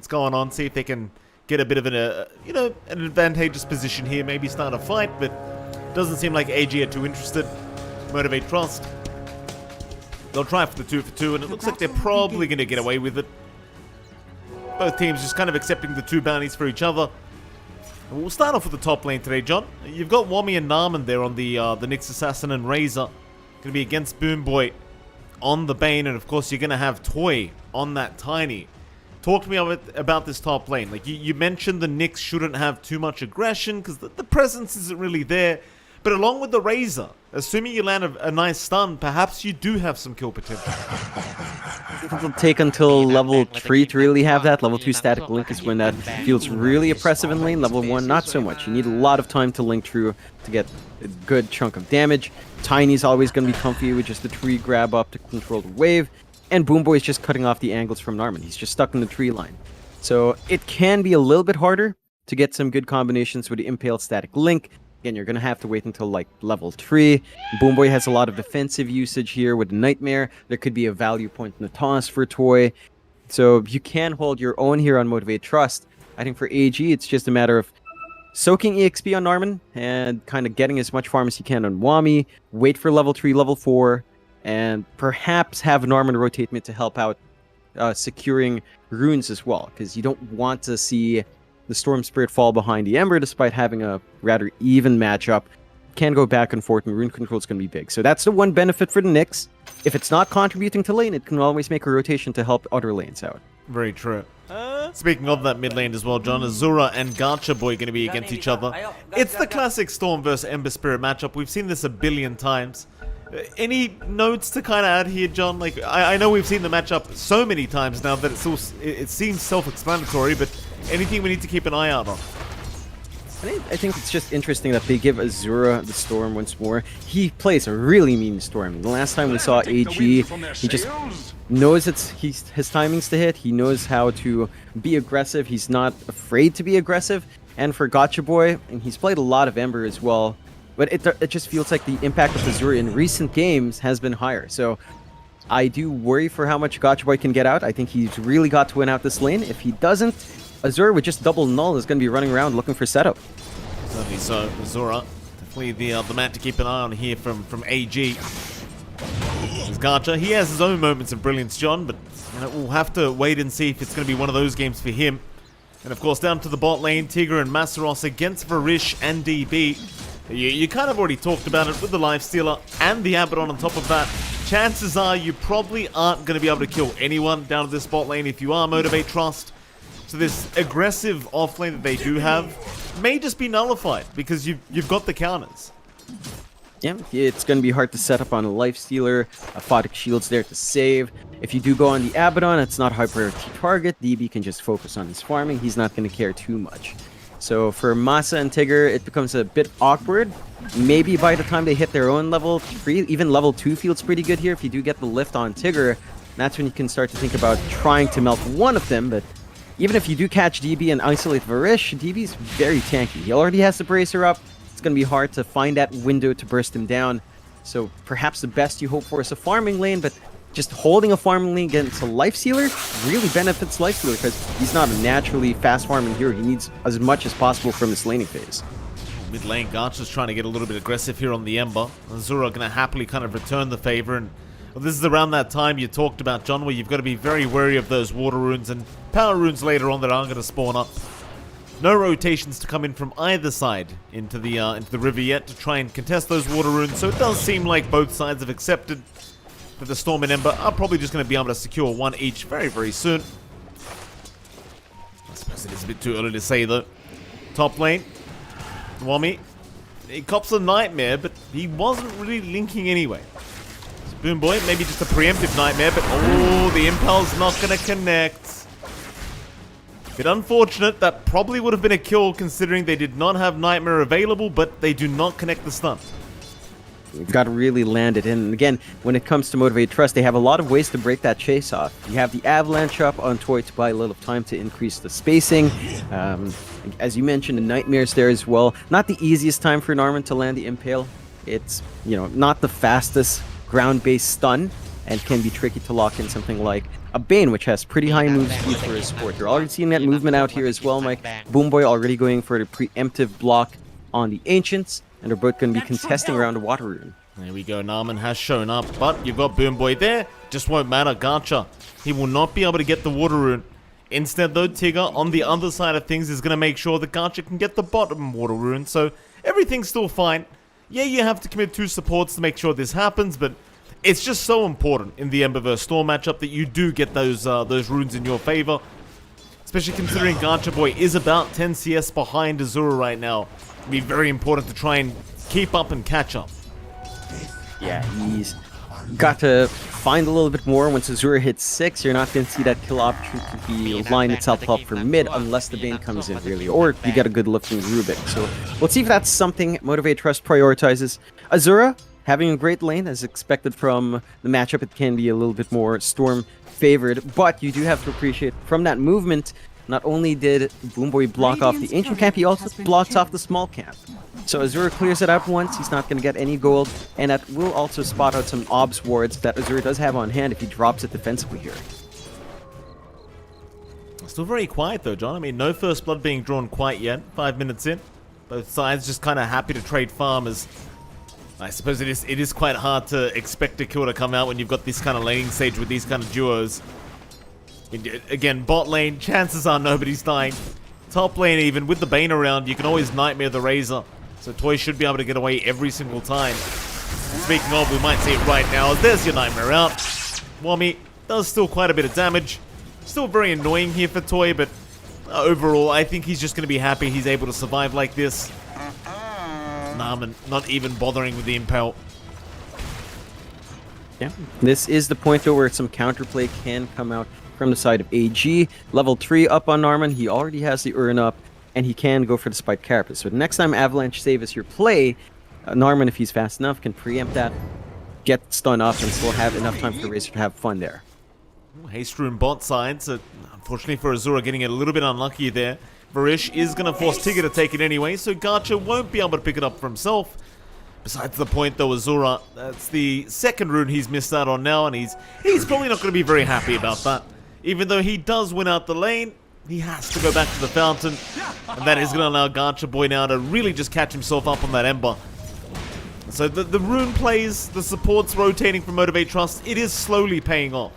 what's going on, see if they can get a bit of an advantageous position here, maybe start a fight, but doesn't seem like AG are too interested. Motivate Trust. They'll try for the 2 for 2, and it looks like they're probably going to get away with it. Both teams just kind of accepting the 2 bounties for each other. And we'll start off with the top lane today, John. You've got Wami and Narman there on the Nyx Assassin and Razor. Going to be against Boomboy on the Bane, and of course you're going to have Toy on that Tiny. Talk to me about this top lane. Like you mentioned, the Nyx shouldn't have too much aggression because the presence isn't really there. But along with the Razor, assuming you land a nice stun, perhaps you do have some kill potential. It'll take until level 3 to really have that. Level 2 static link is when that feels really oppressive in lane. Level 1, not so much. You need a lot of time to link through to get a good chunk of damage. Tiny's always going to be comfy with just the tree grab up to control the wave. And Boomboy's just cutting off the angles from Narman. He's just stuck in the tree line. So it can be a little bit harder to get some good combinations with the impaled static link. Again, you're going to have to wait until like level 3. Boomboy has a lot of defensive usage here with Nightmare. There could be a value point in the toss for Toy. So you can hold your own here on Motivate Trust. I think for AG, it's just a matter of soaking EXP on Narman and kind of getting as much farm as you can on Wami. Wait for level 3, level 4, and perhaps have Narman rotate mid to help out securing runes as well. Because you don't want to see the Storm Spirit fall behind the Ember, despite having a rather even matchup. Can go back and forth, and rune control is going to be big. So that's the one benefit for the Nyx. If it's not contributing to lane, it can always make a rotation to help other lanes out. Very true. Speaking of that mid lane as well, John, Azura and Gacha Boy going to be against each other. It's the classic Storm versus Ember Spirit matchup. We've seen this a billion times. Any notes to kind of add here, John? Like, I know we've seen the matchup so many times now that it seems self-explanatory, but anything we need to keep an eye out on? I think it's just interesting that they give Azura the Storm once more. He plays a really mean Storm. The last time we saw AG, he just knows his timings to hit. He knows how to be aggressive. He's not afraid to be aggressive. And for Gacha Boy, and he's played a lot of Ember as well, but it just feels like the impact of Azura in recent games has been higher. So I do worry for how much Gacha Boy can get out. I think he's really got to win out this lane. If he doesn't, Azura with just double null is going to be running around looking for setup. Certainly so. Azura, definitely the man to keep an eye on here from AG. There's Gacha. He has his own moments of brilliance, John, but we'll have to wait and see if it's going to be one of those games for him. And of course, down to the bot lane, Tigger and Masaros against Varish and DB. You kind of already talked about it with the Lifestealer and the Abaddon on top of that. Chances are you probably aren't going to be able to kill anyone down at this bot lane if you are Motivate Trust. So this aggressive offlane that they do have may just be nullified because you've got the counters. Yeah, it's going to be hard to set up on a Lifestealer. Aphotic Shield's there to save. If you do go on the Abaddon, it's not a high priority target. DB can just focus on his farming. He's not going to care too much. So for Masa and Tigger, it becomes a bit awkward. Maybe by the time they hit their own level 3, even level 2 feels pretty good here. If you do get the lift on Tigger, that's when you can start to think about trying to melt one of them. But even if you do catch DB and isolate Varish, DB's very tanky. He already has the Bracer up. It's going to be hard to find that window to burst him down. So perhaps the best you hope for is a farming lane, but just holding a farming lane against a Lifestealer really benefits Lifestealer because he's not a naturally fast farming hero. He needs as much as possible from his laning phase. Mid lane, Gacha's trying to get a little bit aggressive here on the Ember. Azura going to happily kind of return the favor, and well, this is around that time you talked about, John, where you've got to be very wary of those water runes and power runes later on that aren't going to spawn up. No rotations to come in from either side into the river yet to try and contest those water runes, so it does seem like both sides have accepted that the Storm and Ember are probably just going to be able to secure one each very, very soon. I suppose it is a bit too early to say, though. Top lane, Wami. He cops a Nightmare, but he wasn't really linking anyway. So Boomboy, maybe just a preemptive Nightmare, but oh, the Impel's not going to connect. Bit unfortunate. That probably would have been a kill considering they did not have Nightmare available, but they do not connect the stun. You've got to really land it in. And again, when it comes to Motivate Trust, they have a lot of ways to break that chase off. You have the Avalanche up on Toy to buy a little time to increase the spacing. As you mentioned, the Nightmare's there as well. Not the easiest time for Narman to land the Impale. It's, not the fastest ground-based stun, and can be tricky to lock in something like a Bane, which has pretty high move speed for his support. You're already seeing that movement out here as well, Mike. Boomboy already going for the preemptive block on the Ancients, and they're both going to be contesting around the Water Rune. There we go, Narman has shown up, but you've got Boomboy there. Just won't matter, Gacha. He will not be able to get the Water Rune. Instead though, Tigger on the other side of things is going to make sure that Gacha can get the bottom Water Rune, so everything's still fine. Yeah, you have to commit 2 supports to make sure this happens, but it's just so important in the Ember vs Storm matchup that you do get those runes in your favor. Especially considering Gacha Boy is about 10 CS behind Azura right now. It'll be very important to try and keep up and catch up. Yeah, he's got to find a little bit more. Once Azura hits 6, you're not going to see that kill opportunity line itself up for mid unless the Bane comes in, really. Or you get a good lift from Rubik. So let's see if that's something Motivate Trust prioritizes. Azura, having a great lane, as expected from the matchup, it can be a little bit more Storm favored. But you do have to appreciate from that movement, not only did Boomboy block off the Ancient Camp, he also blocks off the small camp. So Azura clears it out once, he's not going to get any gold, and that will also spot out some obs wards that Azura does have on hand if he drops it defensively here. Still very quiet though, John. I mean, no first blood being drawn quite yet, 5 minutes in. Both sides just kind of happy to trade farmers. I suppose it is quite hard to expect a kill to come out when you've got this kind of laning stage with these kind of duos. Again, bot lane, chances are nobody's dying. Top lane even, with the Bane around, you can always Nightmare the Razor. So Toy should be able to get away every single time. Speaking of, we might see it right now. There's your Nightmare out. Wami does still quite a bit of damage. Still very annoying here for Toy, but overall, I think he's just going to be happy he's able to survive like this. Narman not even bothering with the Impel. Yeah, this is the point though where some counterplay can come out from the side of AG. Level 3 up on Narman, he already has the Urn up, and he can go for the Spike Carapace. So next time Avalanche Save is your play, Narman, if he's fast enough, can preempt that, get stun off, and still have enough time for Razor to have fun there. Haste Rune bot side, so unfortunately for Azura getting a little bit unlucky there. Varish is going to force Tigger to take it anyway, so Gacha won't be able to pick it up for himself. Besides the point though, Azura, that's the second rune he's missed out on now, and he's probably not going to be very happy about that. Even though he does win out the lane, he has to go back to the fountain, and that is going to allow Gacha Boy now to really just catch himself up on that Ember. So the rune plays, the supports rotating from Motivate Trust, it is slowly paying off.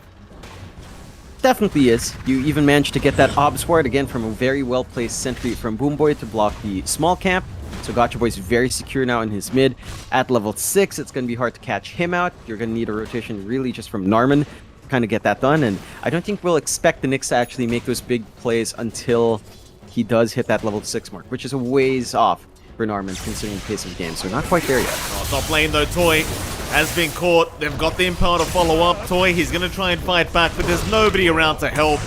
Definitely is. You even managed to get that Obs Ward again from a very well-placed sentry from Boomboy to block the small camp. So Gacha Boy's very secure now in his mid. At level 6, it's going to be hard to catch him out. You're going to need a rotation really just from Narman to kind of get that done. And I don't think we'll expect the Nyx to actually make those big plays until he does hit that level 6 mark, which is a ways off for Narman considering the pace of the game. So not quite there yet. Oh, top lane though, Toy has been caught. They've got the Impel to follow up. Toy, he's going to try and fight back, but there's nobody around to help.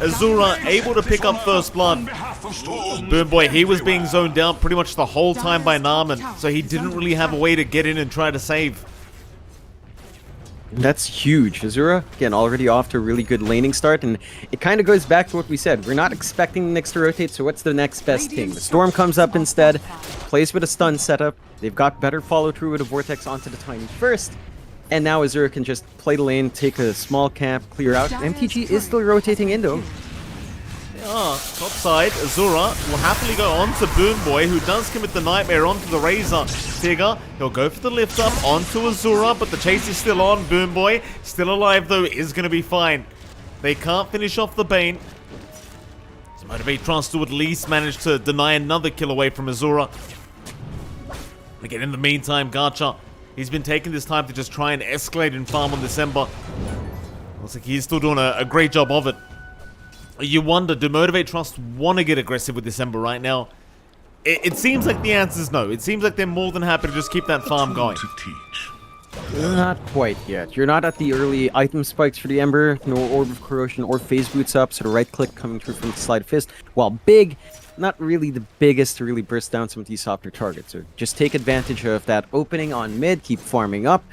Azura able to pick up first blood. Boomboy, he was being zoned out pretty much the whole time by Narman, so he didn't really have a way to get in and try to save. That's huge. Azura, again, already off to a really good laning start, and it kind of goes back to what we said. We're not expecting the Nyx to rotate, so what's the next best thing? The Storm comes up instead, plays with a stun setup. They've got better follow-through with a Vortex onto the Tiny first, and now Azura can just play the lane, take a small camp, clear out. MTG is still rotating in, though. Yeah, top side, Azura will happily go on to Boomboy, who does commit the Nightmare onto the Razor. Tigger, he'll go for the lift up onto Azura, but the chase is still on. Boomboy, still alive though, is going to be fine. They can't finish off the Bane. So Motivate Trust to at least manage to deny another kill away from Azura. Again, in the meantime, Gacha, he's been taking this time to just try and escalate and farm on this Ember. Looks like he's still doing a great job of it. You wonder, do Motivate Trust want to get aggressive with this Ember right now? It seems like the answer is no. It seems like they're more than happy to just keep that farm going. Not quite yet. You're not at the early item spikes for the Ember, no Orb of Corrosion or Phase Boots up, so the right click coming through from the Slide of Fist. While big, not really the biggest to really burst down some of these softer targets. So just take advantage of that opening on mid, keep farming up.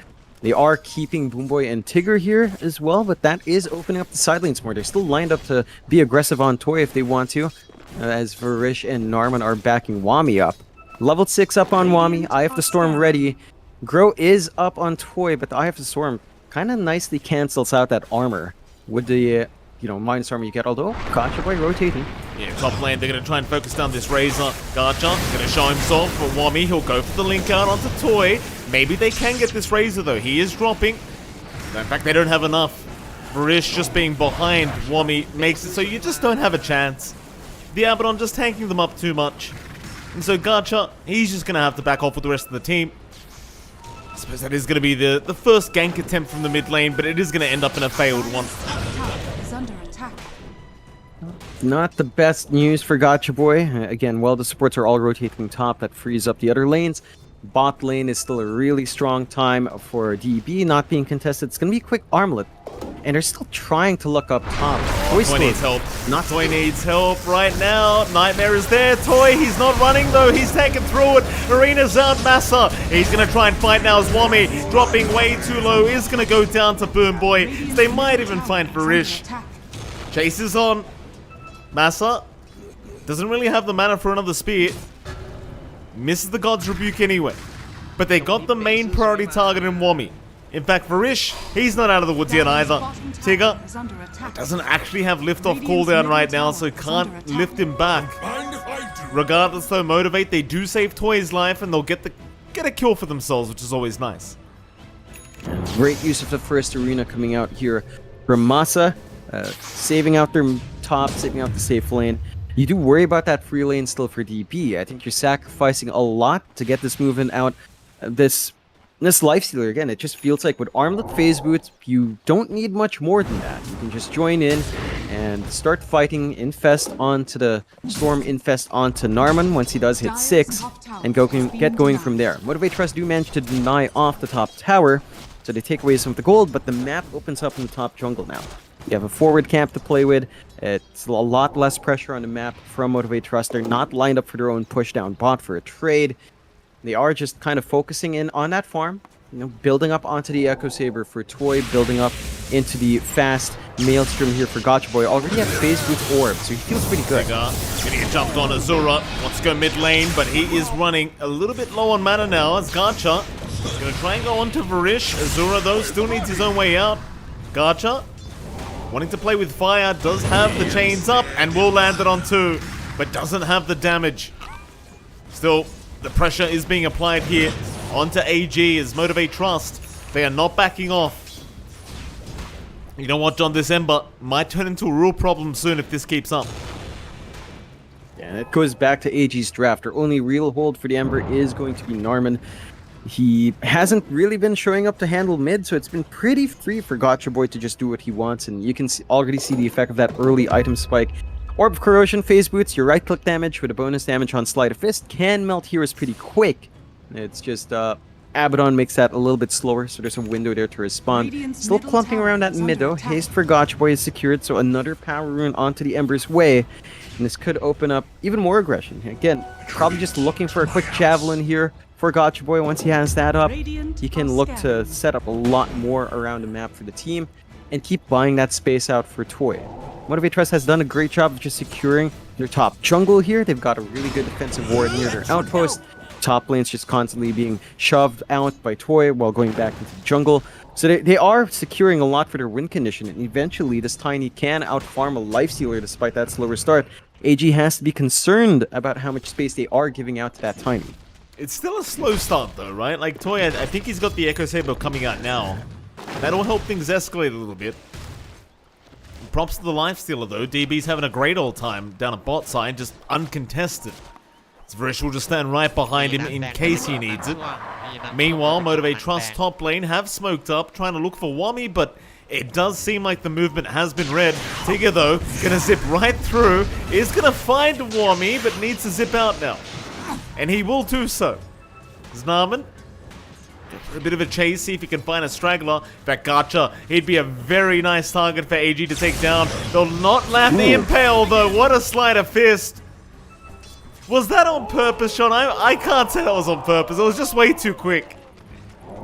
They are keeping Boomboy and Tigger here as well, but that is opening up the side lanes more. They're still lined up to be aggressive on Toy if they want to, as Varish and Narman are backing Wami up. Level 6 up on Wami, Eye of the Storm ready. Grow is up on Toy, but the Eye of the Storm kind of nicely cancels out that armor with the, minus armor you get, although Gotcha Boy rotating. Yeah, top lane, they're going to try and focus down this Razor. Gotcha going to show himself for Wami. He'll go for the link out onto Toy. Maybe they can get this Razor, though. He is dropping. In fact, they don't have enough. Varish just being behind Wami makes it so you just don't have a chance. The Abaddon just tanking them up too much. And so Gotcha, he's just going to have to back off with the rest of the team. I suppose that is going to be the first gank attempt from the mid lane, but it is going to end up in a failed one. Not the best news for Gotcha Boy. Again, while the supports are all rotating top, that frees up the other lanes. Bot lane is still a really strong time for DB not being contested. It's going to be a quick armlet. And they're still trying to look up top. Toy needs help. Toy needs help right now. Nightmare is there. Toy, he's not running though. He's taken through it. Arena's out. Massa, he's going to try and fight now as Wami, dropping way too low, is going to go down to Boom Boy. They might even find Varish. Chase is on. Massa doesn't really have the mana for another spear. Misses the God's Rebuke anyway. But they got the main priority target in Wami. In fact, Varish, he's not out of the woods yet either. Tigger doesn't actually have liftoff cooldown right now, so can't lift him back. Regardless though, Motivate, they do save Toy's life and they'll get a kill for themselves, which is always nice. Great use of the first arena coming out here from Massa. Saving out their top, saving out the safe lane. You do worry about that free lane still for DP. I think you're sacrificing a lot to get this movement out. This lifestealer, again, it just feels like with armlet phase boots, you don't need much more than that. You can just join in and start fighting Infest onto the Storm, Infest onto Narman once he does hit 6, and get going from there. Motivate Trust do manage to deny off the top tower, so they take away some of the gold, but the map opens up in the top jungle now. You have a forward camp to play with. It's a lot less pressure on the map from Motivate Trust. They're not lined up for their own push down bot for a trade. They are just kind of focusing in on that farm, building up onto the Echo Saber for Toy, building up into the fast Maelstrom here for Gotcha Boy. Already have phase boots orb, so he feels pretty good. Gonna get jumped on Azura, wants to go mid lane, but he is running a little bit low on mana now as Gotcha. Gonna try and go on to Varish. Azura though still needs his own way out. Gotcha, wanting to play with fire, does have the chains up and will land it on 2, but doesn't have the damage. Still, the pressure is being applied here onto AG as Motivate Trust. They are not backing off. You know what, John? This Ember might turn into a real problem soon if this keeps up. Yeah, and it goes back to AG's draft. Their only real hold for the Ember is going to be Narman. He hasn't really been showing up to handle mid, so it's been pretty free for Gotcha Boy to just do what he wants, and you can already see the effect of that early item spike. Orb of Corrosion phase boots, your right click damage with a bonus damage on Sleight of Fist can melt heroes pretty quick. It's just Abaddon makes that a little bit slower, so there's a window there to respond. Still clumping around that mid though. Haste for Gotcha Boy is secured, so another power rune onto the Ember's way. And this could open up even more aggression. Again, probably just looking for a quick javelin here for Gotcha Boy. Once he has that up, he can look to set up a lot more around the map for the team and keep buying that space out for Toy. Motivate Trust has done a great job of just securing their top jungle here. They've got a really good defensive ward near their outpost. Top lane's just constantly being shoved out by Toy while going back into the jungle. So they are securing a lot for their win condition, and eventually this Tiny can outfarm a Lifestealer despite that slower start. AG has to be concerned about how much space they are giving out to that Tiny. It's still a slow start though, right? Like Toy, I think he's got the Echo Saber coming out now. That'll help things escalate a little bit. Props to the Lifestealer though. DB's having a great old time down at bot side, just uncontested. Varish will just stand right behind him in case he needs it. Meanwhile, Motivate Trust top lane have smoked up, trying to look for Wami, but it does seem like the movement has been read. Tigger though, gonna zip right through, is gonna find Wami, but needs to zip out now. And he will do so. Znarman, a bit of a chase, see if he can find a straggler. In fact, Gotcha, he'd be a very nice target for AG to take down. They'll not land the impale though. What a sleight of fist. Was that on purpose, Sean? I can't say that was on purpose. It was just way too quick.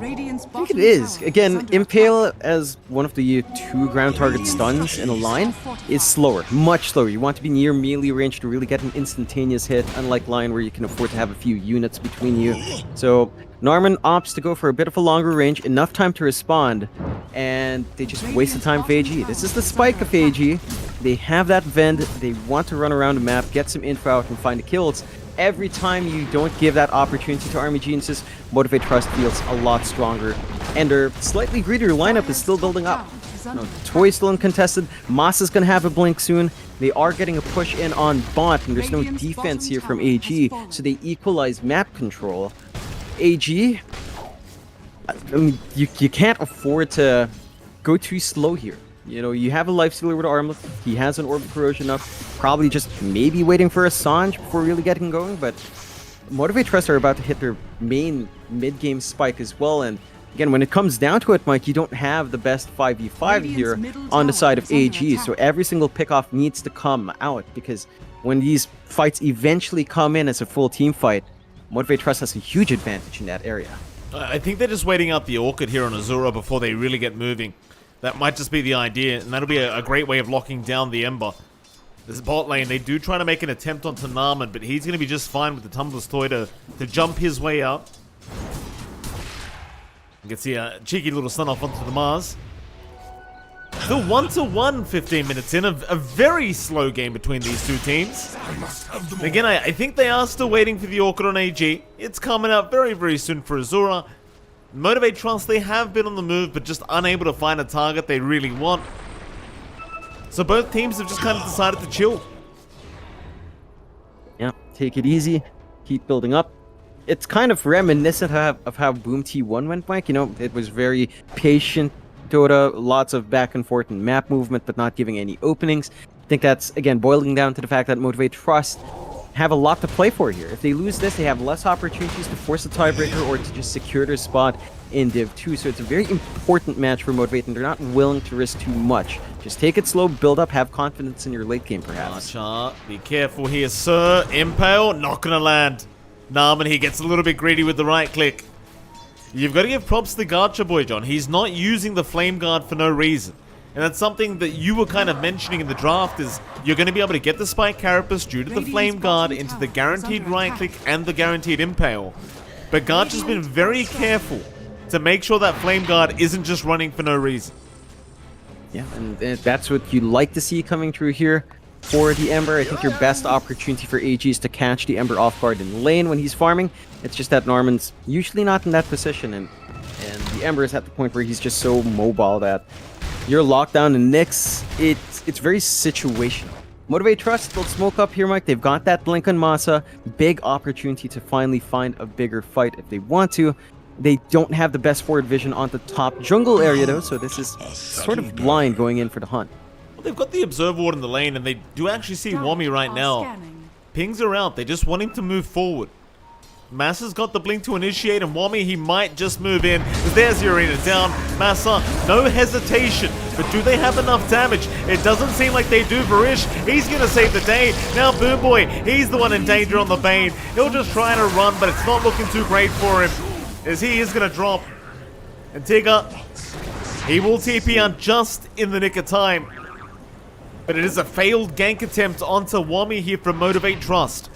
I think it is. Again, Impale as one of the 2 ground target stuns in a line is slower, much slower. You want to be near melee range to really get an instantaneous hit, unlike Line where you can afford to have a few units between you. So Norman opts to go for a bit of a longer range, enough time to respond, and they just waste the time for AG. This is the spike of AG. They have that vend, they want to run around the map, get some info out and find the kills. Every time you don't give that opportunity to Army Geniuses, Motivate Trust feels a lot stronger. And their slightly greedier lineup is still building up. Toy still uncontested, Moss is going to have a blink soon. They are getting a push in on bot, and there's no defense here from AG, so they equalize map control. AG, I mean, you can't afford to go too slow here. You know, you have a lifestealer with Armlet, he has an Orb of Corrosion up, probably just maybe waiting for a Sange before really getting going, but Motivate Trust are about to hit their main mid-game spike as well, and again, when it comes down to it, Mike, you don't have the best 5v5 here on the side of AG, so every single pickoff needs to come out, because when these fights eventually come in as a full team fight, Motivate Trust has a huge advantage in that area. I think they're just waiting out the Orchid here on Azura before they really get moving. That might just be the idea, and that'll be a great way of locking down the Ember. This bot lane, they do try to make an attempt onto Narman, but he's going to be just fine with the Tumbler's Toy to jump his way up. You can see a cheeky little stun off onto the Mars. Still 1-1, 15 minutes in, a very slow game between these two teams. Again, I think they are still waiting for the Orchid on AG. It's coming out very, very soon for Azura. Motivate Trust, they have been on the move, but just unable to find a target they really want. So both teams have just kind of decided to chill. Yeah, take it easy, keep building up. It's kind of reminiscent of how Boom T1 went, Mike. You know, it was very patient Dota, lots of back and forth and map movement, but not giving any openings. I think that's, again, boiling down to the fact that Motivate Trust have a lot to play for here. If they lose this, they have less opportunities to force a tiebreaker or to just secure their spot in Div 2. So it's a very important match for Motivate, and they're not willing to risk too much. Just take it slow, build up, have confidence in your late game, perhaps. Be careful here, sir. Impale, not gonna land. Narman, he gets a little bit greedy with the right click. You've got to give props to the Garcha boy, John. He's not using the Flame Guard for no reason. And that's something that you were kind of mentioning in the draft, is you're going to be able to get the Spike Carapace due to the Flame Guard into the guaranteed right click and the guaranteed Impale. But Garcha's been very careful to make sure that Flame Guard isn't just running for no reason. Yeah, and that's what you like to see coming through here. For the Ember, I think your best opportunity for AG is to catch the Ember off guard in lane when he's farming. It's just that Norman's usually not in that position, and the Ember is at the point where he's just so mobile that your lockdown and Nyx, it's very situational. Motivate Trust, they'll smoke up here, Mike. They've got that blink on Masa. Big opportunity to finally find a bigger fight if they want to. They don't have the best forward vision on the top jungle area, though, so this is sort of blind going in for the hunt. They've got the Observer Ward in the lane, and they do actually see Wami right now. Pings are out. They just want him to move forward. Massa's got the blink to initiate, and Wami, he might just move in. There's the arena down. Massa, no hesitation. But do they have enough damage? It doesn't seem like they do. Varish, he's going to save the day. Now Boom Boy, he's the one in danger on the Bane. He'll just try to run, but it's not looking too great for him, as he is going to drop. And Tigger, he will TP out just in the nick of time. But it is a failed gank attempt onto Wami here from Motivate Trust.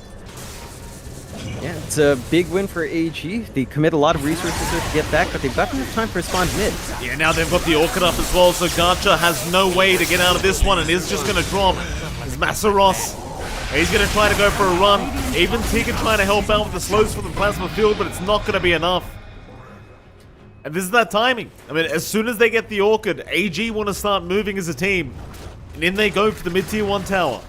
Yeah, it's a big win for AG. They commit a lot of resources there to get back, but they've got enough time to respond mid. Yeah, now they've got the Orchid up as well, so Garcha has no way to get out of this one and is just going to drop. It's Massaros. He's going to try to go for a run. Even Tika trying to help out with the slows for the Plasma Field, but it's not going to be enough. And this is that timing. I mean, as soon as they get the Orchid, AG want to start moving as a team. And in they go for the mid-tier 1 tower.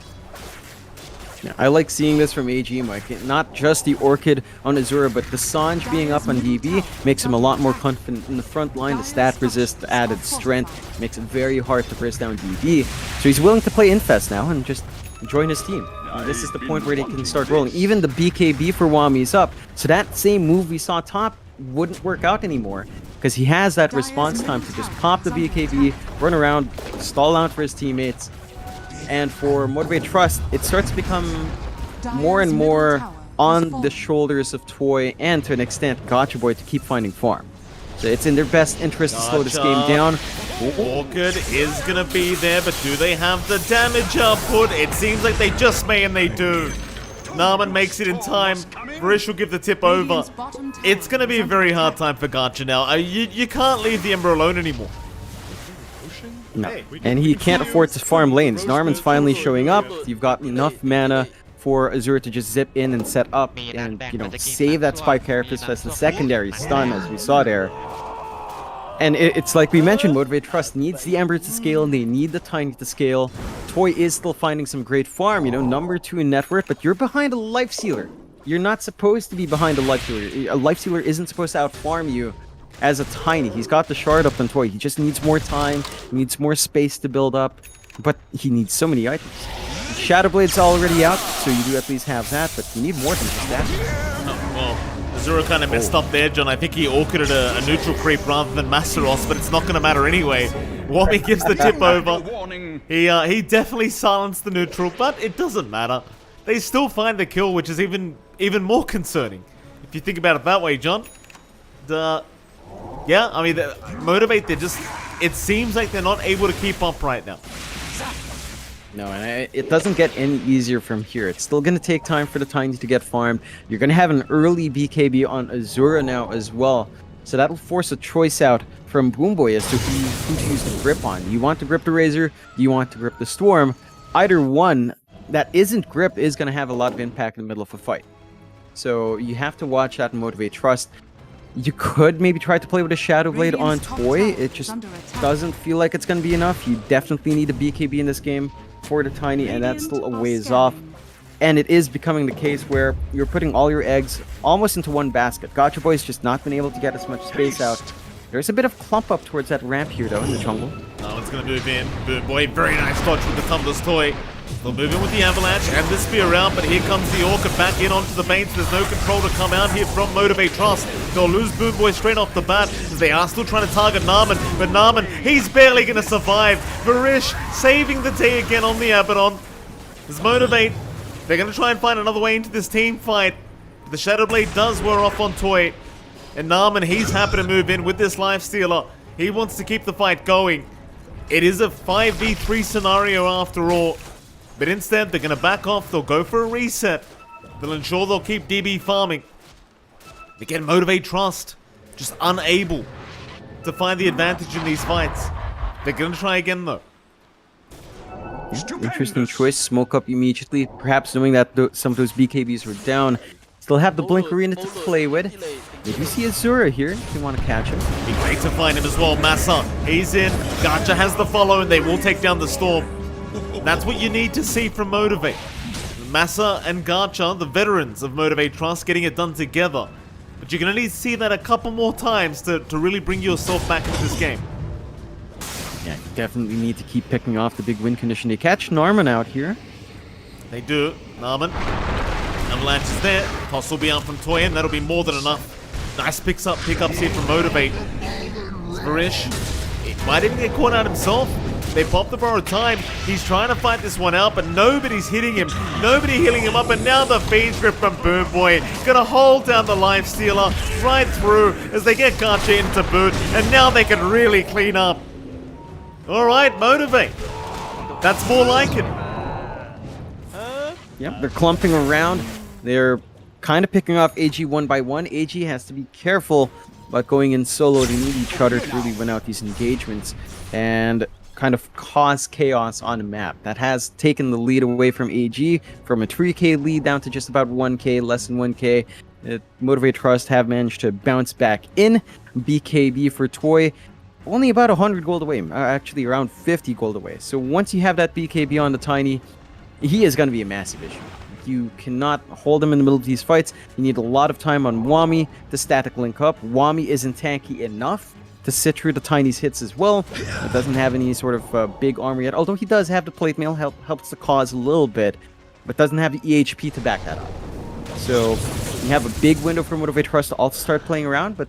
Yeah, I like seeing this from AG, Mike. Not just the Orchid on Azura, but the Sange being up on DB makes him a lot more confident in the front line. The stat resist, the added strength, makes it very hard to press down DB. So he's willing to play Infest now and just join his team. And this is the point where they can start rolling. Even the BKB for Wami is up. So that same move we saw top wouldn't work out anymore, because he has that response time to just pop the BKB, run around, stall out for his teammates. And for Motivate Trust, it starts to become more and more on the shoulders of Toy and, to an extent, Gotcha Boy to keep finding farm. So it's in their best interest to slow this game down. Orchid is going to be there, but do they have the damage output? It seems like they just may, and they do. Narman makes it in time. Varish will give the tip over. It's going to be a very hard time for Gacha now. You can't leave the Ember alone anymore. No. And he can't afford to farm lanes. Narman's finally showing up. You've got enough mana for Azura to just zip in and set up and, you know, save that Spike Carapace as the secondary stun, as we saw there. And it's like we mentioned, Motivate Trust needs the Ember to scale, and they need the Tiny to scale. Toy is still finding some great farm, you know, number 2 in net worth, but you're behind a Life Sealer. You're not supposed to be behind a Life Sealer. A Life Sealer isn't supposed to outfarm you as a Tiny. He's got the shard up on Toy. He just needs more time, he needs more space to build up, but he needs so many items. Shadow Blade's already out, so you do at least have that, but you need more than just that. Oh, well, Azura kind of messed up there, John. I think he orchided a neutral creep rather than Masteros, but it's not going to matter anyway. Wami gives the tip over. He definitely silenced the neutral, but it doesn't matter. They still find the kill, which is even more concerning. If you think about it that way, John. Yeah, I mean, Motivate, it seems like they're not able to keep up right now. No, and it doesn't get any easier from here. It's still going to take time for the Tiny to get farmed. You're going to have an early BKB on Azura now as well. So that'll force a choice out from Boomboy as to who to use the grip on. Do you want to grip the Razor? Do you want to grip the Storm? Either one that isn't grip is going to have a lot of impact in the middle of a fight. So you have to watch that and Motivate Trust. You could maybe try to play with a Shadow Blade on Toy. It just doesn't feel like it's going to be enough. You definitely need a BKB in this game for the Tiny, and that's still a ways off. And it is becoming the case where you're putting all your eggs almost into one basket. Gacha Boy's just not been able to get as much space out. There's a bit of clump up towards that ramp here, though, in the jungle. Oh, it's going to move in. Boomboy, very nice dodge with the Tumbler's Toy. They'll move in with the Avalanche and the Spear out, but here comes the Orchid back in onto the Banes. There's no control to come out here from Motivate Trust. They'll lose Boomboy straight off the bat as they are still trying to target Narman, but Narman, he's barely going to survive. Varish saving the day again on the Abaddon. As Motivate, they're going to try and find another way into this team fight. The Shadow Blade does wear off on Toy, and Narman, he's happy to move in with this Life Stealer. He wants to keep the fight going. It is a 5v3 scenario after all. But instead, they're going to back off. They'll go for a reset. They'll ensure they'll keep DB farming. Again, Motivate Trust. Just unable to find the advantage in these fights. They're going to try again, though. Interesting choice. Smoke up immediately. Perhaps knowing that some of those BKBs were down. Still have the Blink Arena to play with. If you see Azura here, if you want to catch him. Be great to find him as well. Massa, he's in. Gacha has the follow, and they will take down the Storm. That's what you need to see from Motivate. Massa and Gacha, the veterans of Motivate Trust, getting it done together. But you're going to need to see that a couple more times to really bring yourself back into this game. Yeah, you definitely need to keep picking off the big win condition. They catch Narman out here. They do. Narman. Avalanche is there. Toss will be out from Toy, and that'll be more than enough. Nice pickups here from Motivate. Varish. Might even get caught out himself. They pop the borrowed time. He's trying to fight this one out, but nobody's hitting him. Nobody healing him up, and now the feed grip from Boomboy. Gonna hold down the Life Stealer right through as they get Gacha into boot, and now they can really clean up. Alright, Motivate. That's more like it. Yep, they're clumping around. They're kind of picking off AG one by one. AG has to be careful about going in solo. They need each other to really win out these engagements and kind of cause chaos on the map. That has taken the lead away from AG from a 3k lead down to just about 1k, less than 1k. Motivate Trust have managed to bounce back in. BKB for Toy, only about 100 gold away, actually around 50 gold away. So once you have that BKB on the Tiny, he is going to be a massive issue. You cannot hold him in the middle of these fights. You need a lot of time on Wami to static link up. Wami isn't tanky enough to sit through the Tiny's hits as well. It doesn't have any sort of big armor yet, although he does have the plate mail, helps the cause a little bit, but doesn't have the EHP to back that up. So you have a big window for Motivate Trust to also start playing around, but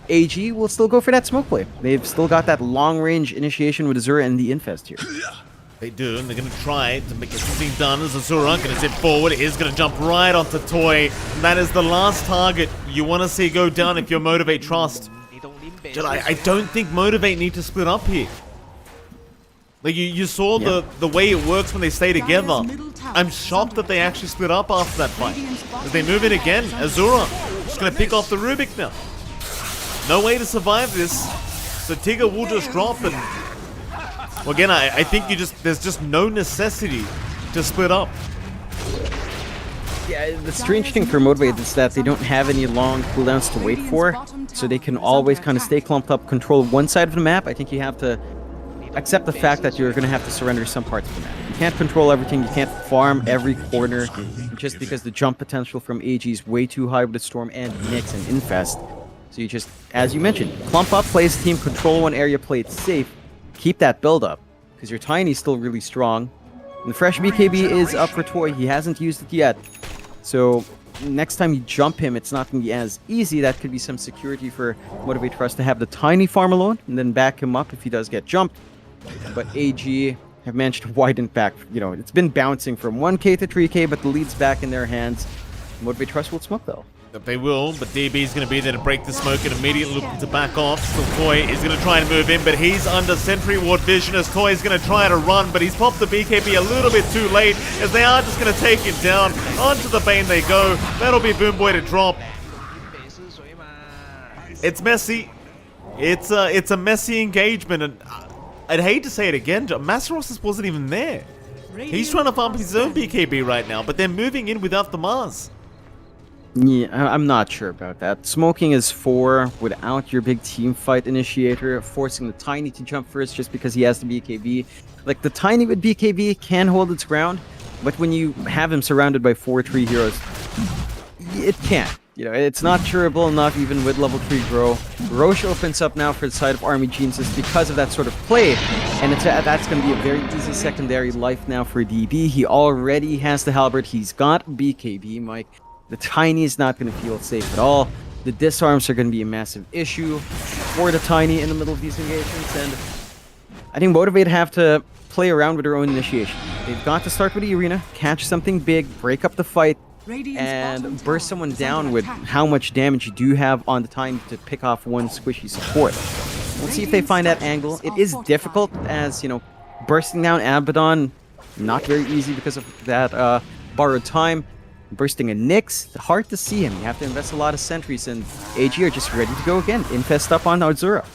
AG will still go for that smoke play. They've still got that long-range initiation with Azura and the Infest here. They do, and they're going to try to make something done as Azura going to zip forward. It is going to jump right onto Toy. And that is the last target you want to see go down if you're Motivate Trust. I don't think Motivate need to split up here. Like, you saw the way it works when they stay together. I'm shocked that they actually split up after that fight. As they move in again, Azura just gonna pick off the Rubik now. No way to survive this. So Tigger will just drop and... Well, again, I think there's just no necessity to split up. Yeah, the strange thing for Motivate is that they don't have any long cooldowns to wait for, so they can always kind of stay clumped up, control one side of the map. I think you have to accept the fact that you're going to have to surrender some parts of the map. You can't control everything, you can't farm every corner, just because the jump potential from AG is way too high with the Storm and Nyx and Infest. So you just, as you mentioned, clump up, play as a team, control one area, play it safe, keep that build up, because your Tiny's still really strong. And the fresh BKB is up for Toy, he hasn't used it yet. So next time you jump him, it's not going to be as easy. That could be some security for Motivate for us to have the Tiny farm alone and then back him up if he does get jumped. But AG have managed to widen back. You know, it's been bouncing from 1k to 3k, but the lead's back in their hands. Motivate Trust will smoke though. They will, but DB is going to be there to break the smoke and immediately looking to back off. Still Toy is going to try and move in, but he's under Sentry Ward vision as Toy is going to try to run, but he's popped the BKB a little bit too late as they are just going to take him down. Onto the Bane they go. That'll be Boom Boy to drop. It's messy. It's a messy engagement, and I'd hate to say it again, Masaros wasn't even there. He's trying to farm his own BKB right now, but they're moving in without the Mars. Yeah, I'm not sure about that. Smoking is 4 without your big team fight initiator, forcing the Tiny to jump first just because he has the BKB. Like, the Tiny with BKB can hold its ground, but when you have him surrounded by 4-3 heroes, it can't. You know, it's not durable enough even with level 3 grow. Roche opens up now for the side of Army Geniuses because of that sort of play, and that's going to be a very easy secondary life now for DB. He already has the Halberd, he's got BKB, Mike. The Tiny is not going to feel safe at all. The disarms are going to be a massive issue for the Tiny in the middle of these engagements, and I think Motivate have to play around with their own initiation. They've got to start with the arena, catch something big, break up the fight, and burst someone down with how much damage you do have on the Tiny to pick off one squishy support. We'll see if they find that angle. It is difficult as, you know, bursting down Abaddon, not very easy because of that borrowed time. Bursting a Nyx, hard to see him. You have to invest a lot of sentries, and AG are just ready to go again. Infest up on Azura.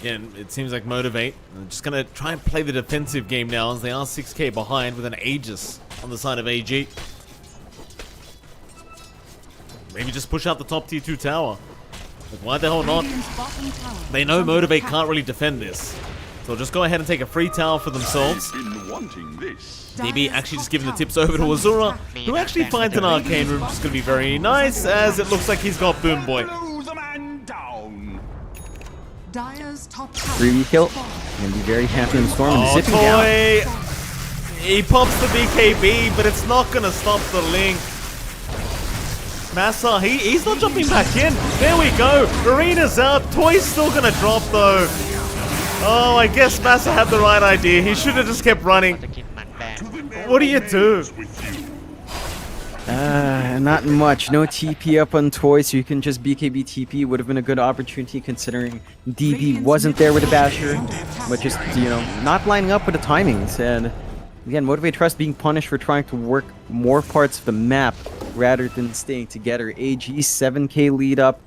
Again, it seems like Motivate are just going to try and play the defensive game now as they are 6k behind with an Aegis on the side of AG. Maybe just push out the top tier 2 tower. Like, why the hell not? They know Motivate can't really defend this. So just go ahead and take a free tower for themselves. DB actually just giving the tips over to Azura, who actually finds an arcane room, which is going to be very nice, as it looks like he's got Boom Boy. 3v kill. And be very happy in Storm and zipping Toy. down. He pops the BKB, but it's not going to stop the link. Massa, he's not jumping back in. There we go. Arena's out. Toy's still going to drop, though. Oh, I guess Massa had the right idea. He should have just kept running. What do you do? Not much. No TP up on Toy, so you can just BKB TP. Would have been a good opportunity considering DB wasn't there with the Basher. But just, you know, not lining up with the timings. And again, Motivate Trust being punished for trying to work more parts of the map rather than staying together. AG 7k lead up.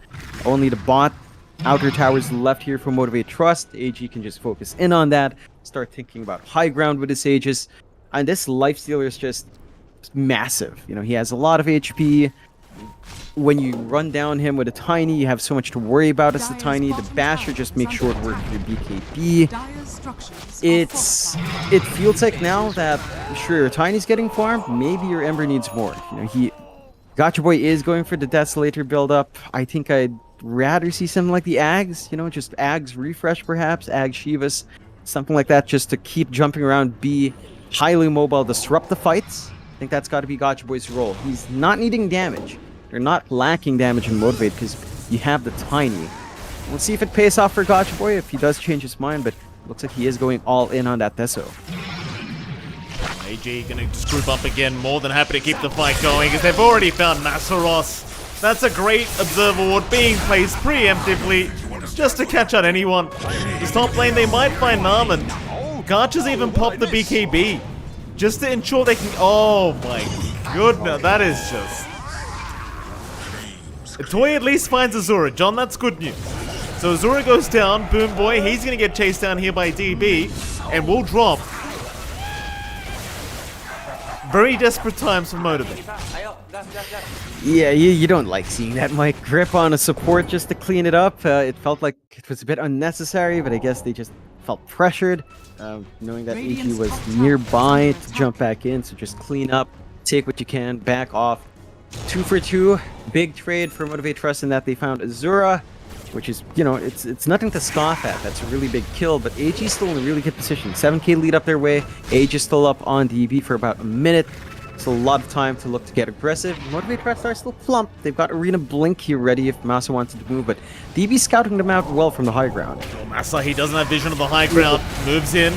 Only the bot outer towers left here for Motivate Trust. AG can just focus in on that. Start thinking about high ground with his Aegis. And this Lifestealer is just massive. You know, he has a lot of HP. When you run down him with a Tiny, you have so much to worry about as the Tiny. The Basher just makes short work of your BKB. It feels like now that, sure, your Tiny's getting farmed, maybe your Ember needs more. You know, Gotcha Boy is going for the Desolator build-up. I think I'd rather see something like the Ags, you know, just Ags refresh perhaps, Ag Shivas, something like that, just to keep jumping around, be highly mobile, disrupt the fights. I think that's got to be Gotcha Boy's role. He's not needing damage. They're not lacking damage in Motivate because you have the Tiny. We'll see if it pays off for Gotcha Boy, if he does change his mind, but it looks like he is going all in on that Deso. AG gonna just group up again, more than happy to keep the fight going because they've already found Masaros. That's a great Observer Ward being placed preemptively just to catch out anyone. This top lane, they might find Narman. Garchers even popped the BKB just to ensure they can. Oh my goodness, that is just. Toy at least finds Azura. John, that's good news. So Azura goes down. Boom Boy, he's gonna get chased down here by DB, and will drop. Very desperate times for Motivate. Yeah, you don't like seeing that Mike. Grip on a support just to clean it up. It felt like it was a bit unnecessary, but I guess they just felt pressured, knowing that AG was nearby to jump back in. So just clean up, take what you can, back off. 2 for 2, big trade for Motivate Trust in that they found Azura, which is, you know, it's nothing to scoff at. That's a really big kill, but AG is still in a really good position. 7k lead up their way. AG is still up on DB for about a minute. So a lot of time to look to get aggressive. Motivate Trust are still plumped. They've got Arena Blink here ready if Massa wanted to move, but DB scouting them out well from the high ground. Well, Massa, he doesn't have vision of the high ground. Moves in,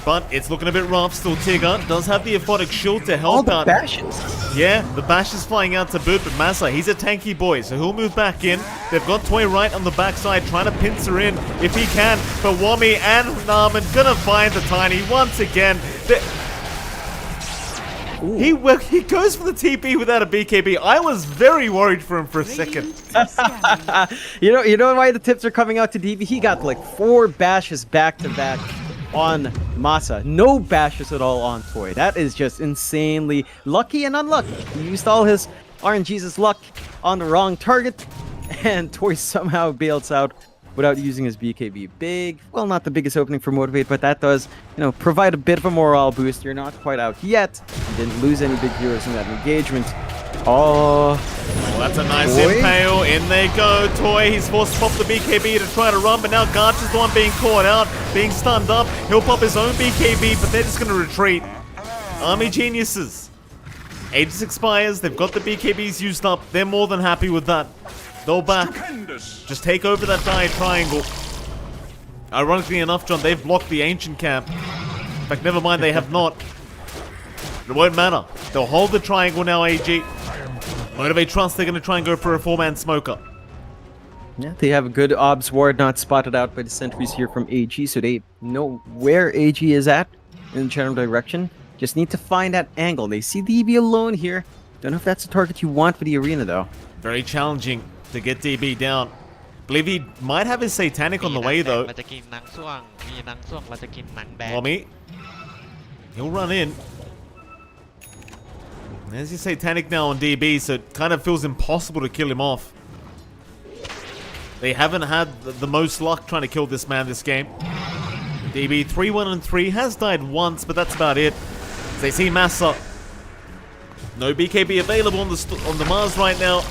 but it's looking a bit rough. Still Tigger does have the Aphotic Shield to help All the out. bashes. Yeah, the bash is flying out to boot, but Massa, he's a tanky boy, so he'll move back in. They've got Toy right on the backside, trying to pincer in if he can. But Wami and Narman gonna find the Tiny once again. He goes for the TP without a BKB. I was very worried for him for a second. you know why the tips are coming out to DB? He got like 4 bashes back to back on Massa. No bashes at all on Toy. That is just insanely lucky and unlucky. He used all his RNG's luck on the wrong target, and Toy somehow bails out without using his BKB. Big, well, not the biggest opening for Motivate, but that does, you know, provide a bit of a morale boost. You're not quite out yet. You didn't lose any big heroes in that engagement. Oh, well, that's a nice impale. In they go. Toy, he's forced to pop the BKB to try to run, but now Garch is the one being caught out, being stunned up. He'll pop his own BKB, but they're just going to retreat. Army geniuses. Aegis expires. They've got the BKBs used up. They're more than happy with that. They'll back. Just take over that dire triangle. Ironically enough, John, they've blocked the ancient camp. In fact, never mind, they have not. It won't matter. They'll hold the triangle now, AG. Motivate Trust, they're going to try and go for a 4-man smoker. Yeah, they have a good obs ward not spotted out by the sentries here from AG, so they know where AG is at in the general direction. Just need to find that angle. They see DB alone here. Don't know if that's a target you want for the arena, though. Very challenging to get DB down. Believe he might have his Satanic on the way, though. Mommy. He'll run in. There's his Satanic now on DB, so it kind of feels impossible to kill him off. They haven't had the most luck trying to kill this man this game. DB 3-1-3 has died once, but that's about it. As they see Massa. No BKB available on the Mars right now.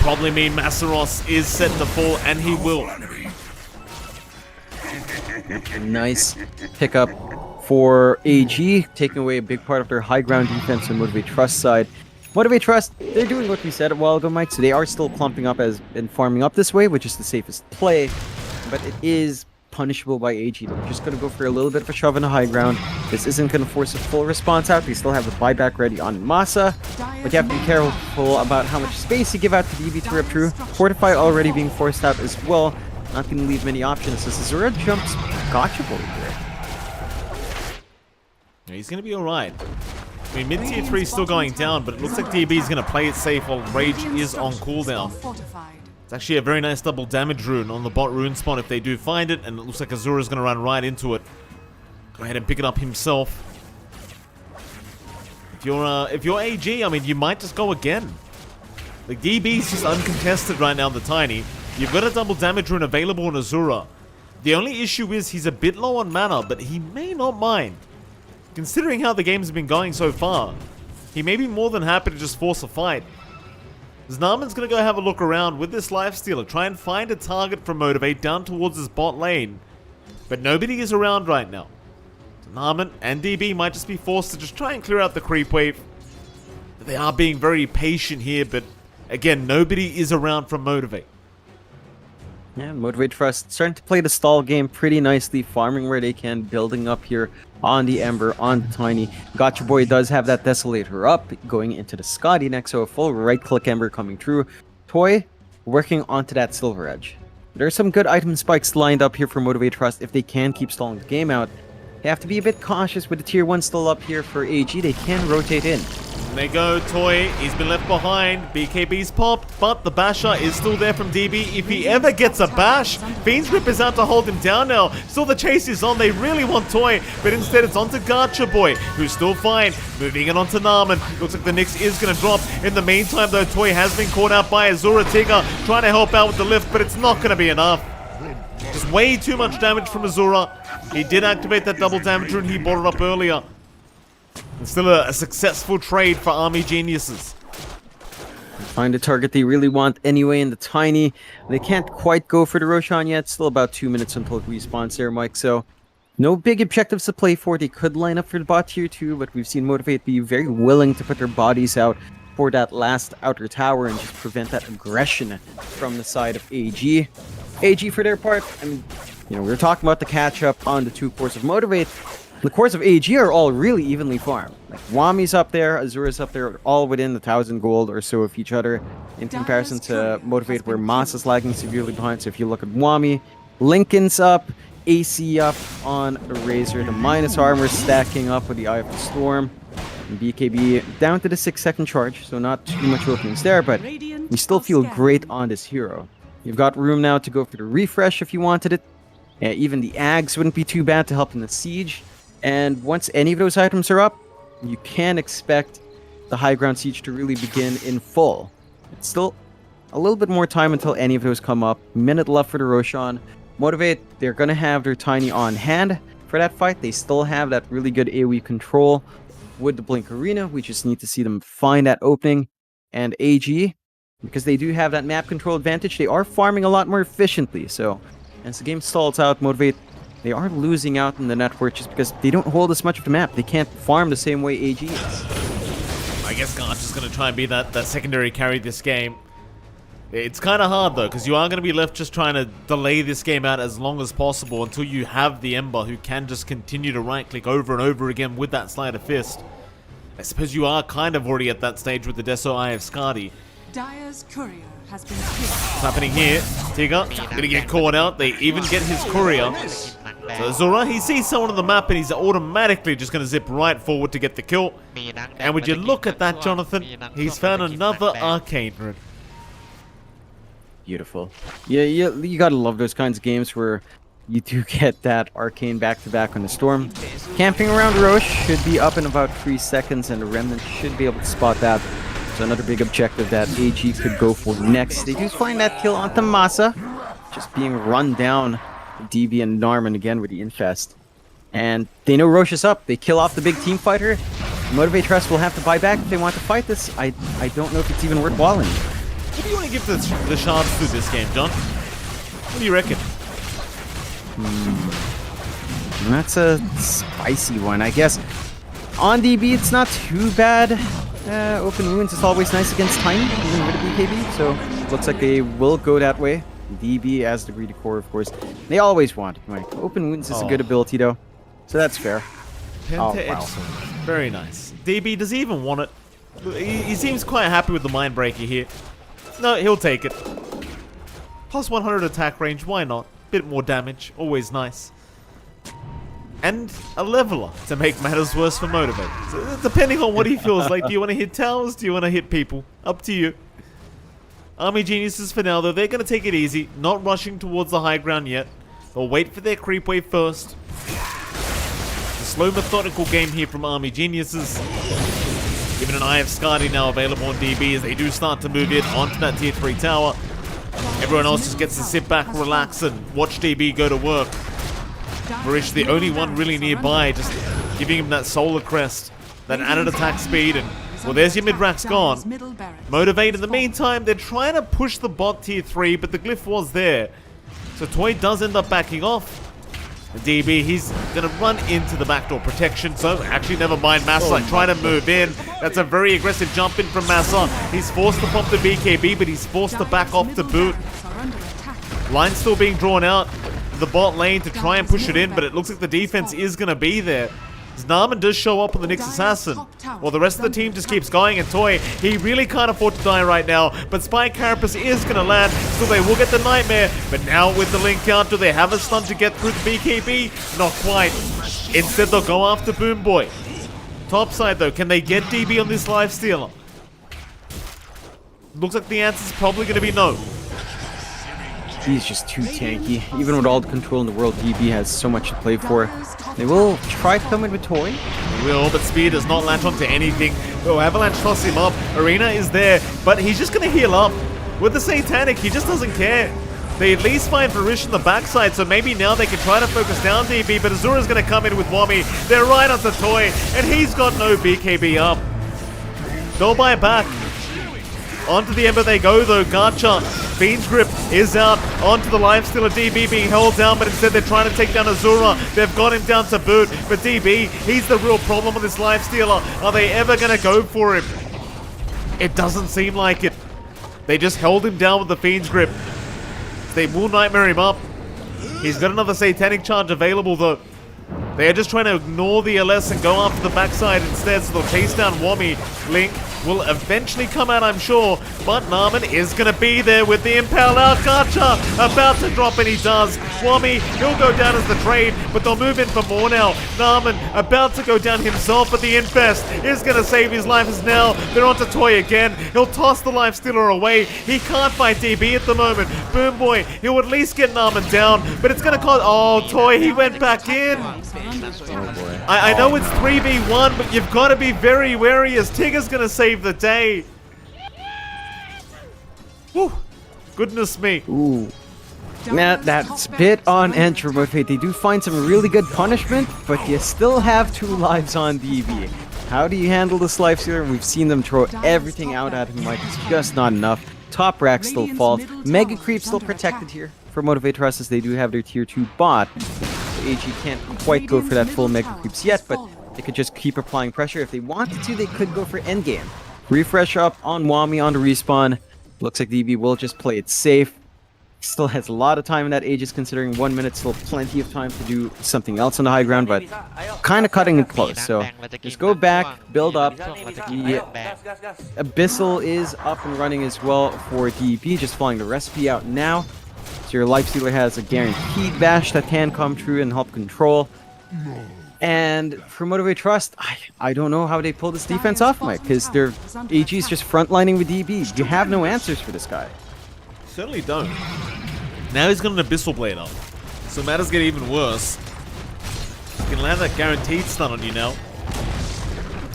Probably mean Massaros is set to fall, and he will. Nice pickup for AG, taking away a big part of their high ground defense on Motivate Trust side. Motivate Trust, they're doing what we said a while ago, Mike, so they are still clumping up and farming up this way, which is the safest play, but it is punishable by AG. They're just going to go for a little bit of a shove in the high ground. This isn't going to force a full response out. They still have the buyback ready on Massa, but you have to be careful about how much space you give out to DB to rip through. Fortify already being forced out as well. Not going to leave many options. As Azura jumps gotchable here. He's going to be alright. I mean, mid-tier 3 is still going down, but it looks like DB is going to play it safe while Rage is on cooldown. It's actually a very nice double damage rune on the bot rune spawn if they do find it, and it looks like Azura is going to run right into it. Go ahead and pick it up himself. If you're AG, I mean, you might just go again. Like, DB is just uncontested right now, the Tiny. You've got a double damage rune available on Azura. The only issue is he's a bit low on mana, but he may not mind. Considering how the game's been going so far, he may be more than happy to just force a fight. Znarman's gonna go have a look around with this Lifestealer, try and find a target for Motivate down towards his bot lane. But nobody is around right now. Znarman and DB might just be forced to just try and clear out the creep wave. They are being very patient here, but again, nobody is around from Motivate. Yeah, Motivate Trust starting to play the stall game pretty nicely, farming where they can, building up here on the Ember, on the Tiny. Gotcha Boy does have that Desolator up, going into the Scotty next, so a full right-click Ember coming through. Toy working onto that Silver Edge. There's some good item spikes lined up here for Motivate Trust if they can keep stalling the game out. They have to be a bit cautious with the tier 1 still up here for AG. They can rotate in. They go, Toy, he's been left behind, BKB's popped, but the basher is still there from DB. If he ever gets a bash, Fiend's Grip is out to hold him down now. Still the chase is on, they really want Toy, but instead it's onto Gacha Boy, who's still fine. Moving it onto Narman, looks like the Nyx is going to drop. In the meantime though, Toy has been caught out by Azura Tigger, trying to help out with the lift, but it's not going to be enough. Just way too much damage from Azura. He did activate that double damager and he brought it up earlier. It's still a successful trade for Army Geniuses. Find a target they really want anyway in the Tiny. They can't quite go for the Roshan yet. Still about 2 minutes until it respawns there, Mike. So no big objectives to play for. They could line up for the bot tier 2, but we've seen Motivate be very willing to put their bodies out for that last outer tower and just prevent that aggression from the side of AG. AG for their part, I mean, you know, we were talking about the catch up on the 2 cores of Motivate. The cores of AG are all really evenly farmed. Like Wami's up there, Azura's up there, all within the 1,000 gold or so of each other. In comparison to Motivate, where Mas is lagging severely behind. So if you look at Wami, Lincoln's up, AC up on the Razor, the minus armor stacking up with the Eye of the Storm. And BKB down to the 6-second charge, so not too much openings there, but we still feel great on this hero. You've got room now to go for the refresh if you wanted it. Even the Ags wouldn't be too bad to help in the siege. And once any of those items are up, you can expect the high ground siege to really begin in full. It's still a little bit more time until any of those come up. Minute left for the Roshan. Motivate, they're going to have their Tiny on hand for that fight. They still have that really good AoE control with the Blink Arena. We just need to see them find that opening. And AG, because they do have that map control advantage, they are farming a lot more efficiently. So as the game stalls out, Motivate, they are losing out in the network just because they don't hold as much of the map. They can't farm the same way AG is. I guess Garch is going to try and be that secondary carry this game. It's kind of hard though, because you are going to be left just trying to delay this game out as long as possible until you have the Ember who can just continue to right-click over and over again with that Sleight of Fist. I suppose you are kind of already at that stage with the Deso Eye of Skadi. Dire's courier has been killed. What's happening here? Tigger gonna get caught out. They even get his courier. So Zora, he sees someone on the map and he's automatically just gonna zip right forward to get the kill. And would you look at that, Jonathan? He's found another Arcane Rune. Beautiful. Yeah, you gotta love those kinds of games where you do get that Arcane back-to-back on the Storm. Camping around Roche should be up in about 3 seconds, and the Remnant should be able to spot that. So another big objective that AG could go for next. They do find that kill onto Masa, just being run down. DB and Narman again with the Infest. And they know Roche is up. They kill off the big team fighter. Motivate Trust will have to buy back if they want to fight this. I don't know if it's even worthwhile anymore. What do you want to give the Shards through this game, John? What do you reckon? That's a spicy one, I guess. On DB, it's not too bad. Open wounds is always nice against Tiny, even with the BKB, so looks like they will go that way. DB as the greedy core, of course. They always want it, Mike. Open wounds is a good ability, though, so that's fair. Penta Edge Sword. Very nice. DB, does he even want it? He seems quite happy with the Mindbreaker here. No, he'll take it. Plus 100 attack range, why not? Bit more damage, always nice. And a leveler to make matters worse for Motivate. So, depending on what he feels like. Do you want to hit towers? Do you want to hit people? Up to you. Army Geniuses for now, though, they're going to take it easy. Not rushing towards the high ground yet. They'll wait for their creep wave first. A slow, methodical game here from Army Geniuses. Even an Eye of Skadi now available on DB as they do start to move in onto that tier 3 tower. Everyone else just gets to sit back, relax, and watch DB go to work. Marish, the only one really nearby, just giving him that Solar Crest, that added attack speed, and well, there's your mid-rack's gone. Motivate in the meantime, they're trying to push the bot tier 3, but the glyph was there. So Toy does end up backing off. DB, he's going to run into the backdoor protection, so actually never mind Massa trying to move in. That's a very aggressive jump in from Massa. He's forced to pop the BKB, but he's forced to back off to boot. Line still being drawn out the bot lane to try and push it in, but it looks like the defense is going to be there. Narman does show up on the Nyx Assassin, while the rest of the team just keeps going, and Toy, he really can't afford to die right now, but Spike Carapace is going to land, so they will get the Nightmare, but now with the link out, do they have a stun to get through the BKB? Not quite. Instead, they'll go after Boom Boy. Top side, though, can they get DB on this lifestealer? Looks like the answer's probably going to be no. He's just too tanky. Even with all the control in the world, DB has so much to play for. They will try to come in with Toy. They will, but Speed does not latch onto anything. Oh, Avalanche toss him up. Arena is there, but he's just going to heal up. With the Satanic, he just doesn't care. They at least find Varish on the backside, so maybe now they can try to focus down DB, but Azura's going to come in with Wami. They're right onto Toy, and he's got no BKB up. They'll buy back. Onto the Ember they go, though. Gacha, Fiend's Grip is out. Onto the lifestealer, DB being held down, but instead they're trying to take down Azura. They've got him down to boot, but DB, he's the real problem with this lifestealer. Are they ever going to go for him? It doesn't seem like it. They just held him down with the Fiend's Grip. They will Nightmare him up. He's got another Satanic charge available, though. They are just trying to ignore the LS and go after the backside instead, so they'll chase down Wami. Link will eventually come out, I'm sure, but Narman is going to be there with the Impale out. Gacha about to drop, and he does. Wami, he'll go down as the trade, but they'll move in for more now. Narman about to go down himself, but the Infest is going to save his life as now. They're onto Toy again. He'll toss the Lifestealer away. He can't fight DB at the moment. Boom Boy, he'll at least get Narman down, but it's going to cost... Oh, Toy, he went back in. I know it's 3v1, but you've got to be very wary as Tigger's going to save the day. Whew. Goodness me. Ooh. Now, that's a bit on Entry Motivate. They do find some really good punishment, but you still have 2 lives on DB. How do you handle this lifestealer? We've seen them throw everything out at him, like it's just not enough. Top rack still falls. Mega Creep still protected here for Motivate Trust, as they do have their tier 2 bot. AG can't quite go for that full Mega Creeps yet, but they could just keep applying pressure. If they wanted to, they could go for endgame. Refresh up on Wami on the respawn. Looks like DB will just play it safe. Still has a lot of time in that Aegis, considering 1 minute, still plenty of time to do something else on the high ground, but kind of cutting it close. So just go back, build up. The Abyssal is up and running as well for DB, just following the recipe out now. So your Lifestealer has a guaranteed bash that can come true and help control. And for Motivate Trust, I don't know how they pull this defense off, Mike, because their AG is just frontlining with DB. You have no answers for this guy. Certainly don't. Now he's got an Abyssal Blade up, so matters get even worse. He can land that guaranteed stun on you now.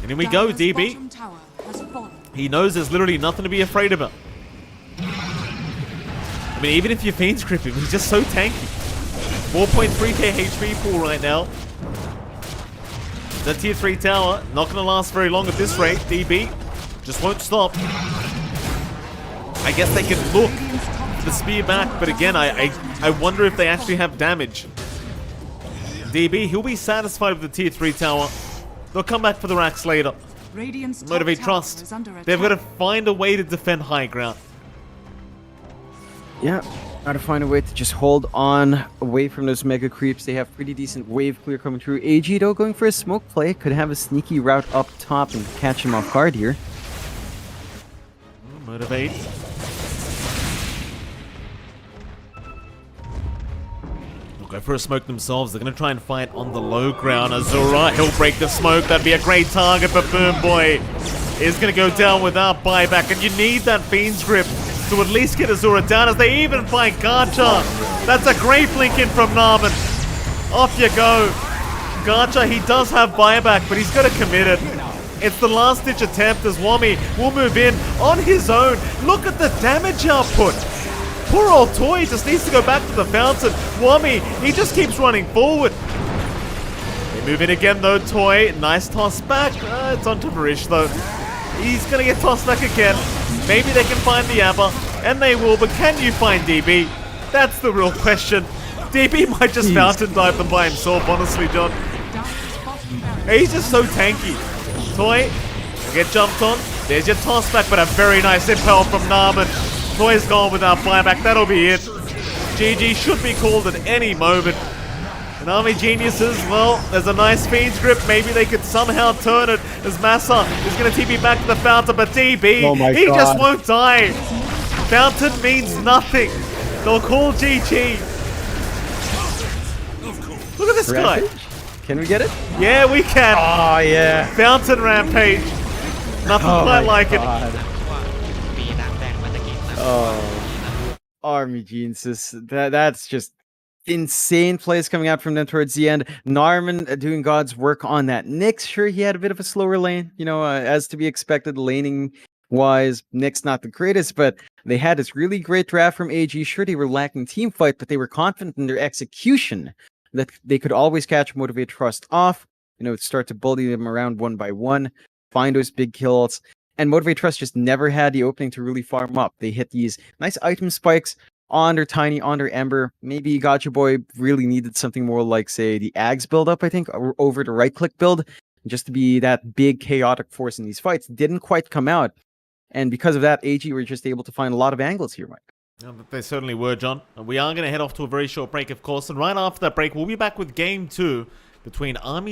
And in we go, DB. He knows there's literally nothing to be afraid about. I mean, even if you Fiend's Grip him, he's just so tanky. 4.3k HP pool right now. The tier 3 tower, not going to last very long at this rate. DB just won't stop. I guess they can look for the spear back, but again, I wonder if they actually have damage. DB, he'll be satisfied with the tier 3 tower. They'll come back for the racks later. Motivate Trust. They've got to find a way to defend high ground. Yeah, gotta find a way to just hold on away from those Mega Creeps. They have pretty decent wave clear coming through. AG, though, going for a smoke play. Could have a sneaky route up top and catch him off guard here. Motivate. They'll go for a smoke themselves. They're going to try and fight on the low ground. Azura, he'll break the smoke. That'd be a great target, but Boom Boy is going to go down without buyback. And you need that Fiend's Grip to at least get Azura down, as they even find Gacha. That's a great blink in from Narman. Off you go. Gacha, he does have buyback, but he's got to commit it. It's the last ditch attempt as Wami will move in on his own. Look at the damage output. Poor old Toy just needs to go back to the fountain. Wami, he just keeps running forward. They move in again though, Toy. Nice toss back. It's onto Varish though. He's going to get tossed back again. Maybe they can find the Abba, and they will, but can you find DB? That's the real question. DB might just fountain dive them by himself, honestly, John. He's just so tanky. Toy, get jumped on. There's your toss back, but a very nice impel from Narman. Toy's gone without buyback, that'll be it. GG should be called at any moment. And Army Geniuses, well, there's a nice Fiend's Grip. Maybe they could somehow turn it as Massa is going to TP back to the fountain, but DB, he just won't die. Fountain means nothing. They'll call GG. Look at this guy. Can we get it? Yeah, we can. Oh, yeah. Fountain Rampage. Nothing Oh quite my like it. God. ว่ามีน้ำแดงมาตะกี้นะ Oh, Army Geniuses. That's just insane plays coming out from them towards the end. Narman doing God's work on that. Nyx, sure, he had a bit of a slower lane, you know, as to be expected, laning wise. Nyx not the greatest, but they had this really great draft from AG. Sure, they were lacking team fight, but they were confident in their execution that they could always catch Motivate Trust off, you know, start to bully them around one by one, find those big kills. And Motivate Trust just never had the opening to really farm up. They hit these nice item spikes on their Tiny, on their Ember. Maybe Gotcha Boy really needed something more like, say, the Ags build up, I think, over the right click build, just to be that big chaotic force in these fights. Didn't quite come out. And because of that, AG were just able to find a lot of angles here, Mike. Yeah, they certainly were, John. And we are going to head off to a very short break, of course. And right after that break, we'll be back with Game 2 between Army